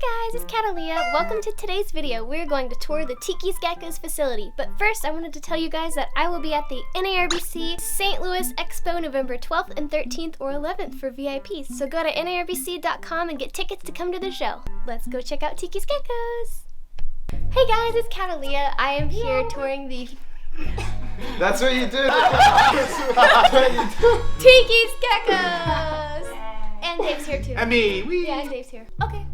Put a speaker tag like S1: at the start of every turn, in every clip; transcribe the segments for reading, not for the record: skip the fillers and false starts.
S1: Hey guys, it's CATALEAH. Welcome to today's video. We're going to tour the Leachies Geckos facility. But first, I wanted to tell you guys that I will be at the NARBC St. Louis Expo November 12th and 13th or 11th for VIPs. So go to narbc.com and get tickets to come to the show. Let's go check out Leachies Geckos. Hey guys, it's CATALEAH. I am here touring the
S2: That's what you do.
S1: Leachies Geckos. And Dave's here too.
S2: And me. Wee.
S1: Yeah, and Dave's here. Okay.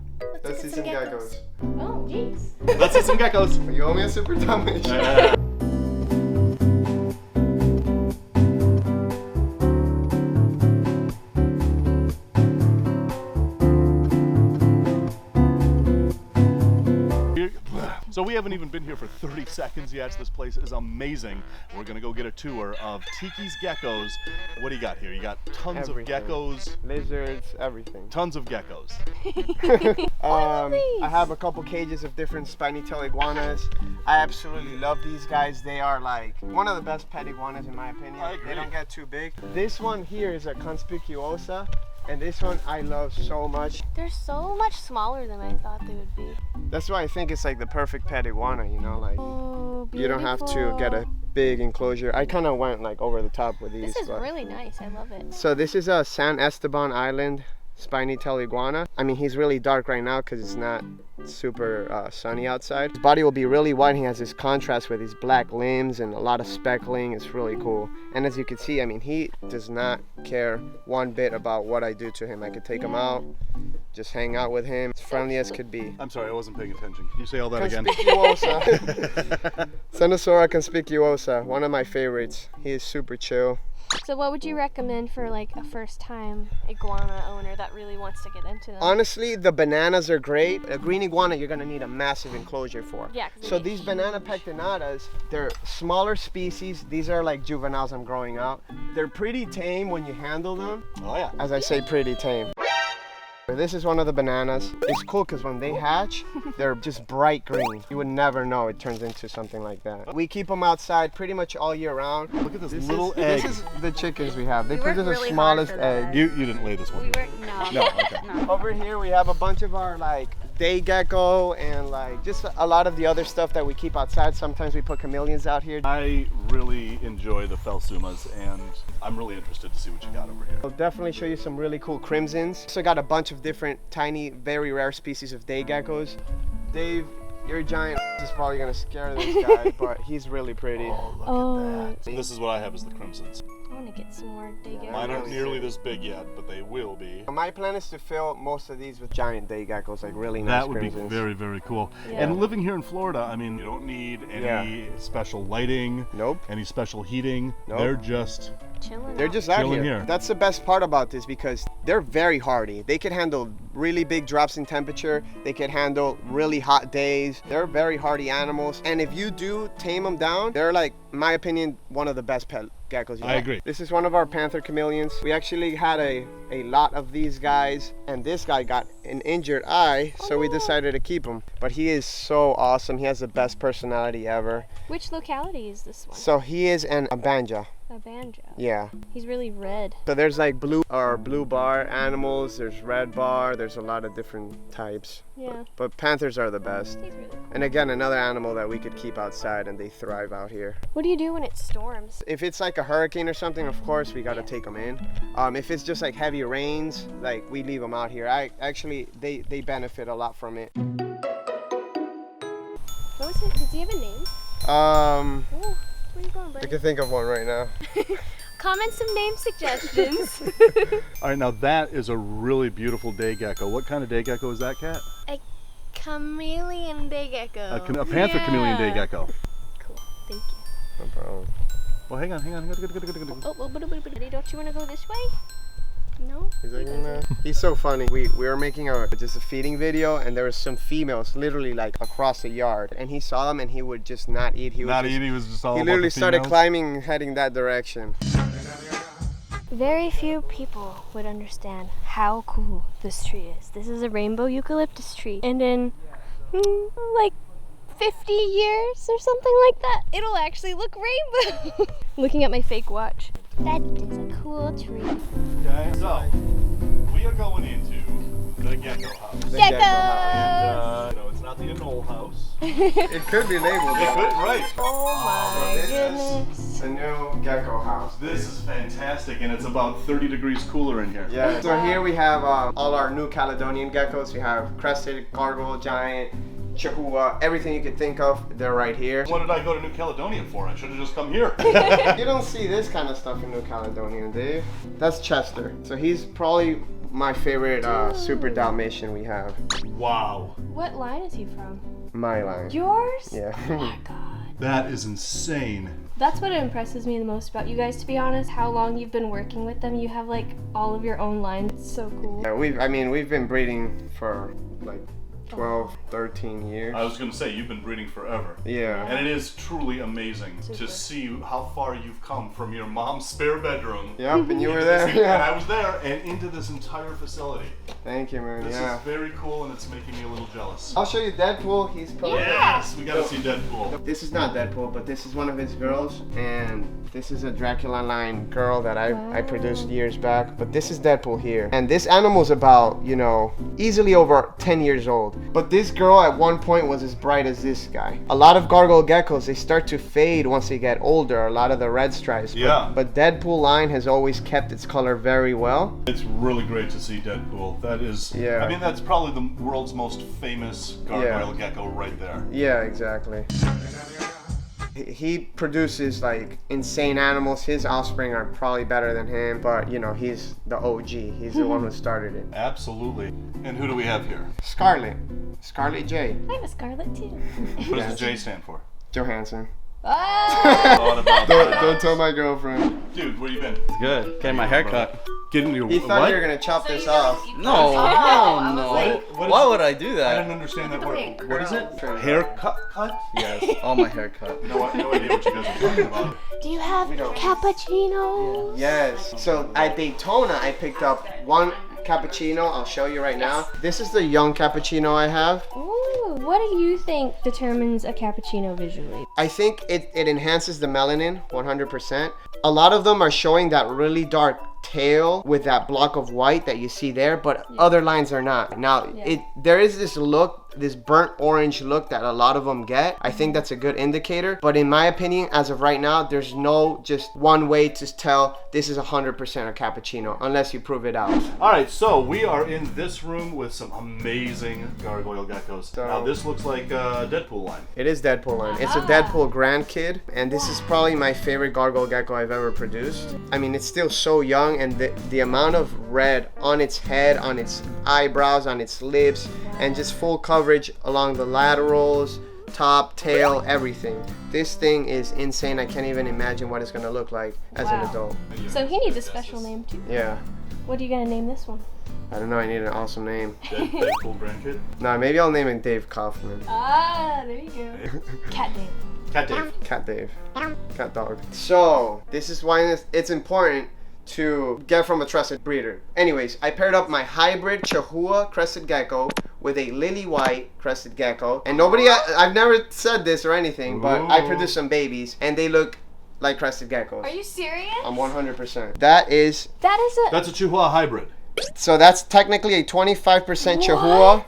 S2: Let's see some geckos.
S1: Oh, jeez.
S3: Let's see some geckos.
S2: You owe me a super tummy.
S3: So we haven't even been here for 30 seconds yet. This place is amazing. We're gonna go get a tour of Leachies Geckos. What do you got here? You got tons
S2: Everything.
S3: of geckos.
S2: Lizards, everything.
S3: Tons of geckos.
S2: I have a couple cages of different spiny-tailed iguanas. I absolutely love these guys. They are like one of the best pet iguanas in my opinion.
S3: I agree.
S2: They don't get too big. This one here is a conspicuosa. And this one I love so much.
S1: They're so much smaller than I thought they would be.
S2: That's why I think it's like the perfect pet iguana, you know, like
S1: Oh,
S2: you don't have to get a big enclosure. I kind of went like over the top with these.
S1: This is
S2: but...
S1: really nice. I love it.
S2: So this is a San Esteban Island spiny-tailed iguana. I mean, he's really dark right now because it's not super sunny outside. His body will be really white. He has this contrast with his black limbs and a lot of speckling. It's really cool. And as you can see, I mean, he does not care one bit about what I do to him. I could take him out, just hang out with him. As friendly as could be.
S3: I'm sorry, I wasn't paying attention. Can you say all that again?
S2: Conspicuosa. Senosura conspicuosa, one of my favorites. He is super chill.
S1: So what would you recommend for like a first time iguana owner that really wants to get into them?
S2: Honestly, the bananas are great. A green iguana, you're gonna need a massive enclosure for.
S1: Yeah. 'Cause
S2: So
S1: they
S2: these
S1: get
S2: banana pectinatas, they're smaller species. These are like juveniles I'm growing out. They're pretty tame when you handle them.
S3: Oh yeah.
S2: As I say, pretty tame. This is one of the bananas. It's cool because when they hatch, they're just bright green. You would never know it turns into something like that. We keep them outside pretty much all year round.
S3: Look at this little egg.
S2: This is the chickens we have. They
S4: We
S2: produce
S4: worked
S2: the
S4: really
S2: smallest
S4: hard for that.
S2: egg.
S3: You didn't lay this one.
S4: We were
S3: No, okay.
S4: no.
S2: Over here we have a bunch of our like day gecko and like just a lot of the other stuff that we keep outside. Sometimes we put chameleons out here.
S3: I really enjoy the felsumas, and I'm really interested to see what you got over here.
S2: I'll definitely show you some really cool crimsons. So I got a bunch of different tiny, very rare species of day geckos. Dave, your giant is probably gonna scare this guy, but he's really pretty.
S3: Oh, look at that. This is what I have as the crimsons.
S1: I want to get some more day geckos.
S3: Mine aren't nearly this big yet, but they will be.
S2: My plan is to fill most of these with giant day geckos, like really nice
S3: That would be
S2: crimsons.
S3: very, very cool.
S1: Yeah.
S3: And living here in Florida, I mean, you don't need any special lighting,
S2: Nope.
S3: any special heating.
S2: Nope.
S3: They're just
S1: Chilling.
S2: They're
S1: out.
S2: just out
S3: Chilling
S2: here.
S3: here.
S2: That's the best part about this because they're very hardy. They can handle really big drops in temperature. They can handle really hot days. They're very hardy animals. And if you do tame them down, they're like, in my opinion, one of the best pet geckos.
S3: I agree.
S2: This is one of our panther chameleons. We actually had a lot of these guys, and this guy got an injured eye, so we decided to keep him. But he is so awesome. He has the best personality ever.
S1: Which locality is this one?
S2: So he is an abanja.
S1: A banjo.
S2: Yeah.
S1: He's really red.
S2: So there's like blue bar animals, there's red bar, there's a lot of different types.
S1: Yeah.
S2: But panthers are the best.
S1: He's really cool.
S2: And again, another animal that we could keep outside and they thrive out here.
S1: What do you do when it storms?
S2: If it's like a hurricane or something, of course, we gotta take them in. If it's just like heavy rains, like we leave them out here. They benefit a lot from it.
S1: What was it? Does he have a name? Ooh, where you going,
S2: I
S1: buddy?
S2: can think of one right now.
S1: Comment some name suggestions.
S3: all right. Now that is a really beautiful day gecko. What kind of day gecko is that, Cat?
S1: A chameleon day gecko.
S3: A panther chameleon day gecko.
S1: Cool. Thank you.
S2: No problem.
S3: Well, hang on.
S1: Oh, buddy, don't you want to go this way? No?
S2: He's like, nah. He's so funny. We were making just a feeding video, and there was some females literally like across the yard, and he saw them and he would just not eat. He
S3: was just all
S2: He
S3: about
S2: literally
S3: the
S2: started
S3: females.
S2: climbing, heading that direction.
S1: Very few people would understand how cool this tree is. This is a rainbow eucalyptus tree, and in like 50 years or something like that, it'll actually look rainbow. Looking at my fake watch. That is a cool tree.
S3: Okay, so we are going into the gecko house.
S2: The
S1: Geckos!
S2: gecko house.
S3: house.
S2: It could be labeled.
S3: It could, right.
S1: Oh my
S2: This
S1: goodness.
S2: is a new gecko house.
S3: This is fantastic, and it's about 30 degrees cooler in here.
S2: Yeah. So here we have all our new Caledonian geckos. We have crested, gargoyle, giant, Chihuahua, everything you could think of, they're right here.
S3: What did I go to New Caledonia for? I should have just come here.
S2: You don't see this kind of stuff in New Caledonia, Dave. That's Chester. So he's probably my favorite super Dalmatian we have.
S3: Wow.
S1: What line is he from?
S2: My line.
S1: Yours?
S2: Yeah.
S1: Oh my god.
S3: That is insane.
S1: That's what impresses me the most about you guys, to be honest. How long you've been working with them. You have like all of your own lines. It's so cool.
S2: Yeah, we've been breeding for like 12, 13 years.
S3: I was going to say, you've been breeding forever.
S2: Yeah.
S3: And it is truly amazing to see how far you've come from your mom's spare bedroom.
S2: Yep, and you were
S3: into
S2: there.
S3: this- And I was there, and into this entire facility.
S2: Thank you, man.
S3: This
S2: Yeah.
S3: is very cool, and it's making me a little jealous.
S2: I'll show you Deadpool. He's probably...
S3: Yes, we got to see Deadpool.
S2: This is not Deadpool, but this is one of his girls, and this is a Dracula line girl that I produced years back. But this is Deadpool here, and this animal's about, you know, easily over 10 years old. But this girl at one point was as bright as this guy. A lot of gargoyle geckos, they start to fade once they get older. A lot of the red stripes.
S3: Yeah.
S2: But Deadpool line has always kept its color very well.
S3: It's really great to see Deadpool. That is,
S2: Yeah.
S3: I mean, that's probably the world's most famous gargoyle gecko right there.
S2: Yeah, exactly. He produces like insane animals. His offspring are probably better than him, but you know, he's the OG. He's the one who started it.
S3: Absolutely. And who do we have here?
S2: Scarlet. Scarlet J.
S1: I have a Scarlet too.
S3: What does the J stand for?
S2: Johansson.
S1: Ah!
S3: Thought about
S2: Don't
S3: that.
S2: tell my girlfriend.
S3: Dude, where you been?
S4: Good. Getting my hair cut.
S3: Getting your
S2: He thought
S3: what?
S2: you were gonna chop this off.
S4: No, hell no.
S3: What is
S4: Why
S3: it?
S4: would I do
S3: I
S4: that?
S3: didn't understand that word.
S1: Wait,
S3: What is it?
S2: girl.
S3: Haircut? Cut?
S4: Yes, all my hair cut.
S3: No idea what you guys are talking about.
S1: Do you have cappuccinos?
S2: Yes. So at Daytona, I picked up one cappuccino. I'll show you right now. This is the young cappuccino I have.
S1: Ooh, what do you think determines a cappuccino visually?
S2: I think it enhances the melanin 100%. A lot of them are showing that really dark tail with that block of white that you see there, but other lines are not. Now, there is this look, this burnt orange look that a lot of them get. I think that's a good indicator, but in my opinion, as of right now, there's no just one way to tell this is 100% a cappuccino unless you prove it out.
S3: All right, so we are in this room with some amazing gargoyle geckos. Now this looks like a Deadpool line.
S2: It is Deadpool line. It's a Deadpool grandkid, and this is probably my favorite gargoyle gecko I've ever produced. I mean, it's still so young, and the amount of red on its head, on its eyebrows, on its lips, and just full coverage along the laterals, top, tail, everything. This thing is insane. I can't even imagine what it's gonna look like as an adult.
S1: So he needs a special name too.
S2: Yeah.
S1: What are you gonna name this one?
S2: I don't know, I need an awesome name.
S3: Deadpool grandkid.
S2: Nah, maybe I'll name it Dave Kaufman.
S1: Ah, there you go. CatDav.
S3: CatDav.
S2: Cat Dave. Cat dog. So, this is why it's important to get from a trusted breeder. Anyways, I paired up my hybrid Chihuahua crested gecko with a lily white crested gecko. And I've never said this or anything, but I produced some babies and they look like crested geckos.
S1: Are you serious?
S2: I'm 100%. That's
S3: That's a Chihuahua hybrid.
S2: so that's technically a 25% Chihuahua,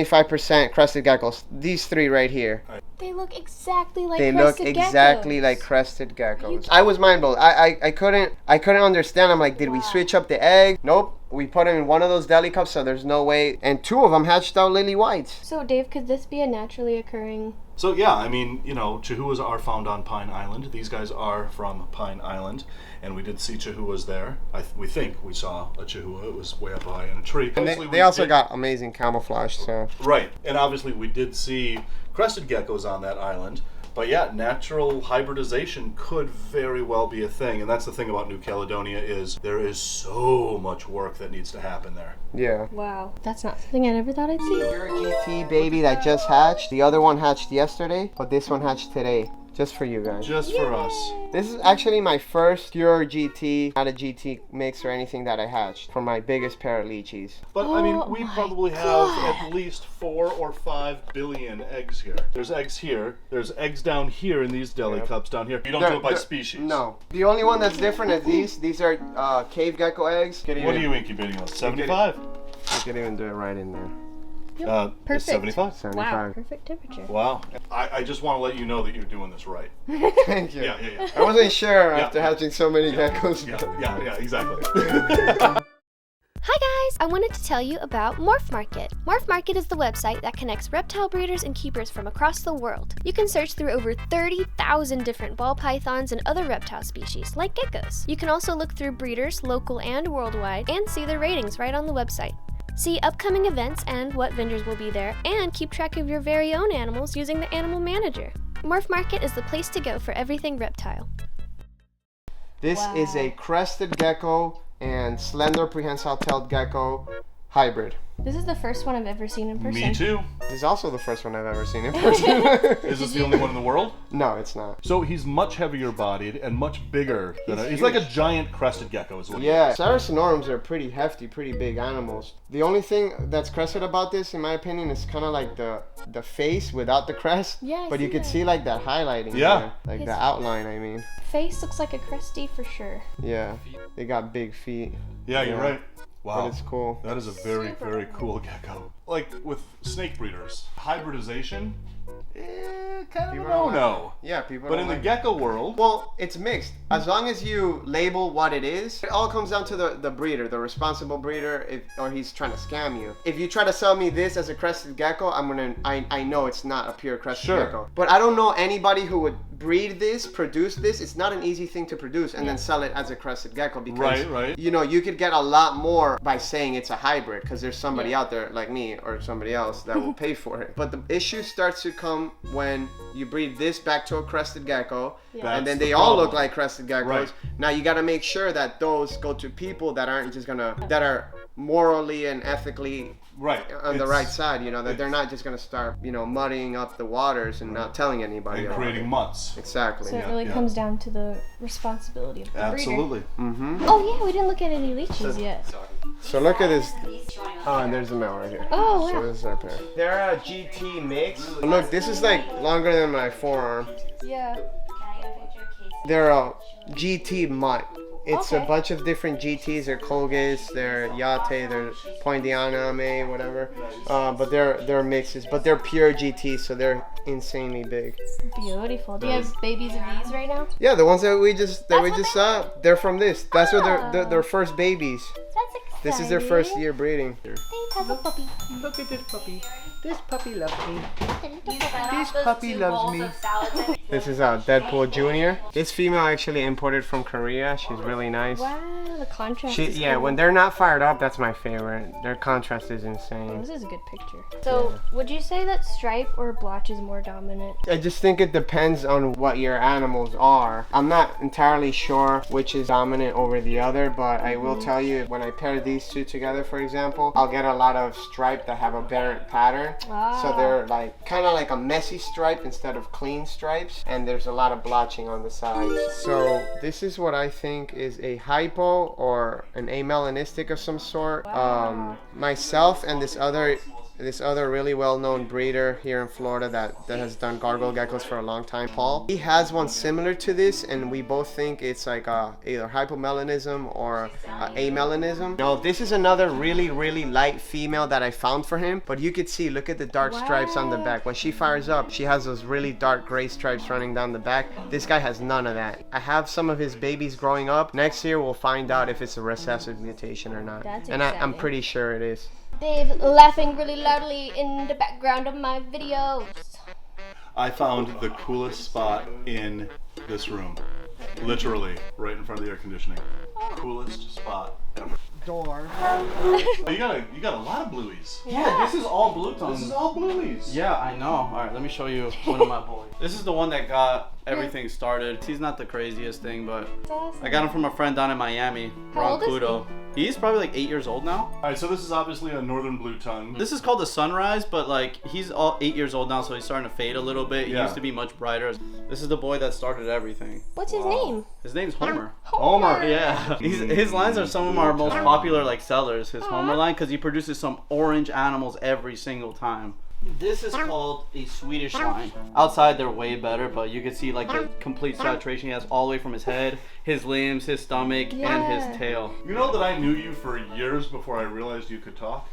S2: 75% crested geckos. These three right here.
S1: They look exactly like
S2: They look
S1: crested
S2: exactly
S1: geckos.
S2: like crested geckos. I was mind blown. I couldn't understand. I'm like, did we switch up the egg? Nope. We put them in one of those deli cups, so there's no way. And two of them hatched out lily whites.
S1: So Dave, could this be a naturally occurring?
S3: So yeah, I mean, you know, Chihuahuas are found on Pine Island. These guys are from Pine Island, and we did see Chihuahuas there. We think we saw a Chihuahua. It was way up high in a tree.
S2: And they also got amazing camouflage, so.
S3: Right, and obviously we did see crested geckos on that island. But yeah, natural hybridization could very well be a thing, and that's the thing about New Caledonia is there is so much work that needs to happen there.
S2: Yeah.
S1: Wow, that's not something I never thought I'd see.
S2: Your GT baby that just hatched. The other one hatched yesterday, but this one hatched today. Just for you guys.
S3: Just for us.
S2: This is actually my first pure GT, not a GT mix or anything that I hatched from my biggest pair of Leachies.
S3: But I mean,
S1: Oh
S3: we
S1: my
S3: probably
S1: God.
S3: have at least 4 or 5 billion eggs here. There's eggs here. There's eggs down here in these deli cups down here. You don't do it by species.
S2: No. The only one that's different is these. These are cave gecko eggs.
S3: What are you incubating on? 75?
S2: You could even do it right in there.
S1: Yep.
S3: It's
S1: Perfect.
S3: 75.
S1: Wow,
S2: 75.
S1: perfect temperature.
S3: Wow. I just want to let you know that you're doing this right.
S2: Thank you.
S3: Yeah.
S2: I wasn't sure
S3: Yeah.
S2: after hatching so many geckos.
S3: Yeah, exactly.
S1: Hi guys! I wanted to tell you about Morph Market. Morph Market is the website that connects reptile breeders and keepers from across the world. You can search through over 30,000 different ball pythons and other reptile species, like geckos. You can also look through breeders, local and worldwide, and see their ratings right on the website. See upcoming events and what vendors will be there, and keep track of your very own animals using the Animal Manager. Morph Market is the place to go for everything reptile.
S2: This is a crested gecko and slender prehensile-tailed gecko hybrid.
S1: This is the first one I've ever seen in person.
S3: Me too.
S2: This is also the first one I've ever seen in person.
S3: Is this the only one in the world?
S2: No, it's not.
S3: So he's much heavier bodied and much bigger than
S2: He's
S3: he's like a
S2: huge.
S3: giant crested gecko is what he
S2: Yeah,
S3: is.
S2: Saracenorum are pretty hefty, pretty big animals. The only thing that's crested about this, in my opinion, is kind of like the face without the crest.
S1: Yeah, I
S2: but you
S1: see
S2: could
S1: that.
S2: see like that highlighting
S3: Yeah.
S2: there, like
S1: His-
S2: the outline, I mean.
S1: Face looks like a cresty for sure.
S2: Yeah, they got big feet.
S3: Yeah, you're
S2: Yeah.
S3: right.
S2: But
S3: Wow.
S2: it's cool.
S3: That is a very, very cool gecko. Like with snake breeders, hybridization, kind of
S2: People
S3: a
S2: don't
S3: no-no.
S2: Yeah, people
S3: But
S2: don't
S3: in the
S2: like
S3: gecko world,
S2: Well, it's mixed. As long as you label what it is, it all comes down to the breeder, the responsible breeder, or he's trying to scam you. If you try to sell me this as a crested gecko, I know it's not a pure crested
S3: Sure.
S2: gecko. But I don't know anybody who would breed this, produce this. It's not an easy thing to produce and then sell it as a crested gecko because
S3: Right.
S2: you know, you could get a lot more by saying it's a hybrid because there's somebody out there like me or somebody else that will pay for it. But the issue starts to come when you breed this back to a crested gecko and
S3: That's
S2: then
S3: the
S2: they all look
S3: problem.
S2: like crested geckos.
S3: Right.
S2: Now you got to make sure that those go to people that aren't just gonna, that are morally and ethically
S3: right
S2: on the
S3: it's-
S2: right side, you know, that they're not just gonna start, you know, muddying up the waters and not telling anybody
S3: and
S2: about
S3: creating
S2: it.
S3: mutts.
S2: Exactly.
S1: So it
S3: Yeah,
S1: really
S3: yeah.
S1: comes down to the responsibility of the breeder.
S3: Absolutely.
S1: Oh yeah, we didn't look at any leeches yet.
S2: So look at this. Oh, and there's the male right here.
S1: Oh
S2: So
S1: wow.
S2: this is our pair. They're a GT mix. Look, this is like longer than my forearm.
S1: Yeah.
S2: They're a GT mutt. It's a
S1: Okay.
S2: bunch of different GTs. They're Colgates, they're Yate, they're Pointiana, whatever. But they're mixes. But they're pure GTs, so they're insanely big.
S1: Beautiful. Do you have babies of these right now?
S2: Yeah, the ones that we just
S1: what
S2: saw, they're from this. That's what
S1: Oh.
S2: they're their first babies.
S1: That's exciting.
S2: This is their first year breeding.
S1: They have a puppy.
S2: Look at this puppy. This puppy loves me.
S5: This
S2: puppy loves me. This is Deadpool Jr. This female actually imported from Korea. She's really nice.
S1: Wow, the contrast.
S2: She,
S1: is
S2: yeah,
S1: cool.
S2: when they're not fired up, that's my favorite. Their contrast is insane.
S1: This is a good picture. So, would you say that stripe or blotch is more dominant?
S2: I just think it depends on what your animals are. I'm not entirely sure which is dominant over the other, but I will tell you when I pair these two together, for example, I'll get a lot of stripe that have a aberrant pattern. So they're like kind of like a messy stripe instead of clean stripes, and there's a lot of blotching on the sides. So this is what I think is a hypo or an amelanistic of some sort. Myself and this other really well-known breeder here in Florida that has done gargoyle geckos for a long time, Paul. He has one similar to this, and we both think it's like either hypomelanism or amelanism. No, this is another really, really light female that I found for him, but you could see, look at the dark stripes on the back. When she fires up, she has those really dark gray stripes running down the back. This guy has none of that. I have some of his babies growing up. Next year, we'll find out if it's a recessive mutation or not.
S1: That's
S2: and I'm
S1: exciting.
S2: pretty sure it is.
S1: Dave laughing really loudly in the background of my videos.
S3: I found the coolest spot in this room. Literally, right in front of the air conditioning. Coolest spot ever.
S2: Door.
S3: Oh, you got a lot of blueies.
S4: Yeah, this is all blue tone.
S3: This is all blueies.
S4: Yeah, I know. All right, let me show you one of my boys. This is the one that got everything started. He's not the craziest thing, but
S1: Awesome.
S4: I got him from a friend down in Miami,
S1: How
S4: Ron
S1: old is he?
S4: Kudo. He's probably like 8 years old now.
S3: All right, so this is obviously a northern blue tongue.
S4: This is called the Sunrise, but like he's all 8 years old now, so he's starting to fade a little bit. He
S3: Yeah.
S4: used to be much brighter. This is the boy that started everything.
S1: What's his name?
S4: His name's Homer.
S3: Homer.
S4: Yeah, his lines are some of our most popular like sellers. His Homer line, because he produces some orange animals every single time. This is called a Swedish line. Outside they're way better, but you can see like the complete saturation he has all the way from his head, his limbs, his stomach, and
S1: Yeah.
S4: his tail.
S3: You know that I knew you for years before I realized you could talk?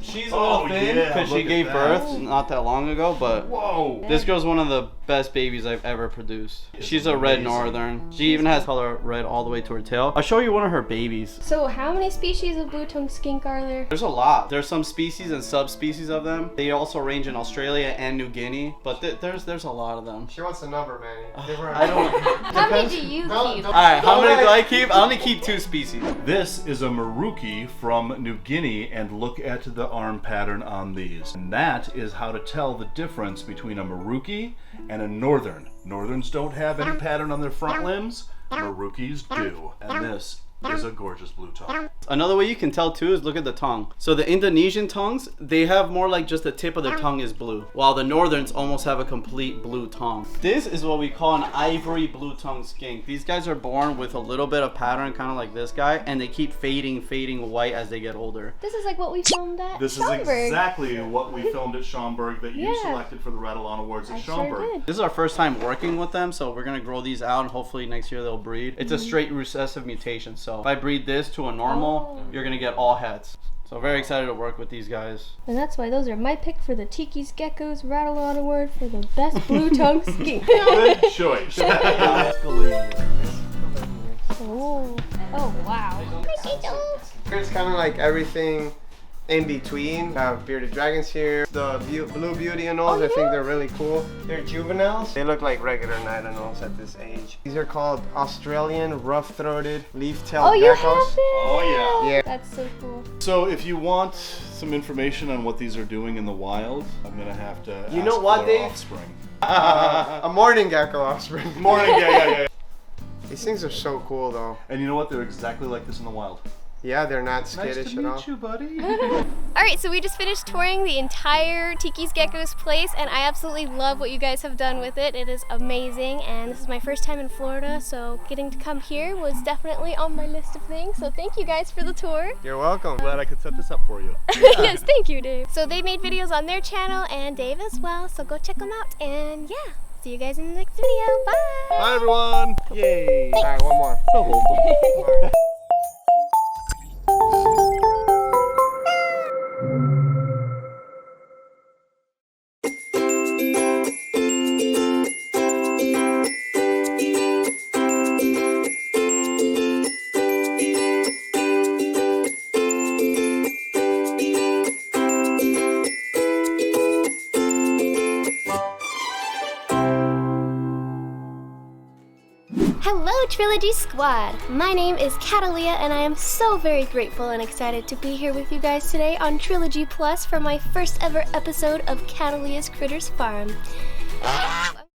S4: She's a little thin because she gave birth not that long ago, but
S3: Whoa!
S4: this girl's one of the best babies I've ever produced. She's a red northern. She even has color red all the way to her tail. I'll show you one of her babies.
S1: So how many species of blue-tongued skink are there?
S4: There's a lot. There's some species and subspecies of them. They also range in Australia and New Guinea, but there's a lot of them.
S2: She wants a number, Manny. Give her a
S4: I don't.
S1: How many do you keep?
S4: Alright, how many do I keep? I only keep 2 species.
S3: This is a Maruki from New Guinea, and look at the arm pattern on these. And that is how to tell the difference between a Maruki and a northern. Northerns don't have any pattern on their front limbs. Marukis do. And this is a gorgeous blue tongue.
S4: Another way you can tell too is look at the tongue. So the Indonesian tongues, they have more like just the tip of their tongue is blue, while the northerns almost have a complete blue tongue. This is what we call an ivory blue tongue skink. These guys are born with a little bit of pattern, kind of like this guy, and they keep fading white as they get older.
S1: This is like what we filmed at
S3: This
S1: Schaumburg.
S3: is exactly what we filmed at Schaumburg that you
S1: Yeah.
S3: selected for the Radalon Awards at
S1: I
S3: Schaumburg.
S1: sure did.
S4: This is our first time working with them, so we're gonna grow these out and hopefully next year they'll breed. It's a straight recessive mutation, so if I breed this to a normal, you're gonna get all heads. So very excited to work with these guys.
S1: And that's why those are my pick for the Tiki's Geckos Rattle-On Award for the best blue-tongued skink.
S3: Good choice.
S1: Oh wow.
S2: It's kind of like everything in between. We have bearded dragons here. The blue beauty anoles, I think they're really cool. They're juveniles. They look like regular night anoles at this age. These are called Australian rough-throated leaf-tailed
S1: Oh, you
S2: geckos.
S1: have them?
S3: Oh yeah.
S2: Yeah.
S1: That's so cool.
S3: So if you want some information on what these are doing in the wild, I'm gonna have to
S2: You
S3: ask
S2: know what,
S3: for their
S2: Dave?
S3: offspring.
S2: A morning gecko offspring.
S3: Morning, yeah.
S2: These things are so cool though.
S3: And you know what? They're exactly like this in the wild.
S2: Yeah, they're not skittish at all.
S3: you, buddy.
S1: Alright, so we just finished touring the entire Tiki's Geckos place, and I absolutely love what you guys have done with it. It is amazing, and this is my first time in Florida, so getting to come here was definitely on my list of things. So thank you guys for the tour.
S2: You're welcome.
S3: Glad I could set this up for you.
S1: Yes, thank you, Dave. So they made videos on their channel, and Dave as well, so go check them out. And yeah, see you guys in the next video. Bye!
S3: Bye, everyone. Yay.
S2: All right, one more.
S3: So wholesome.
S1: Hello Trilogy Squad! My name is CATALEAH and I am so very grateful and excited to be here with you guys today on Trilogy Plus for my first ever episode of CATALEAH'S Critters Farm.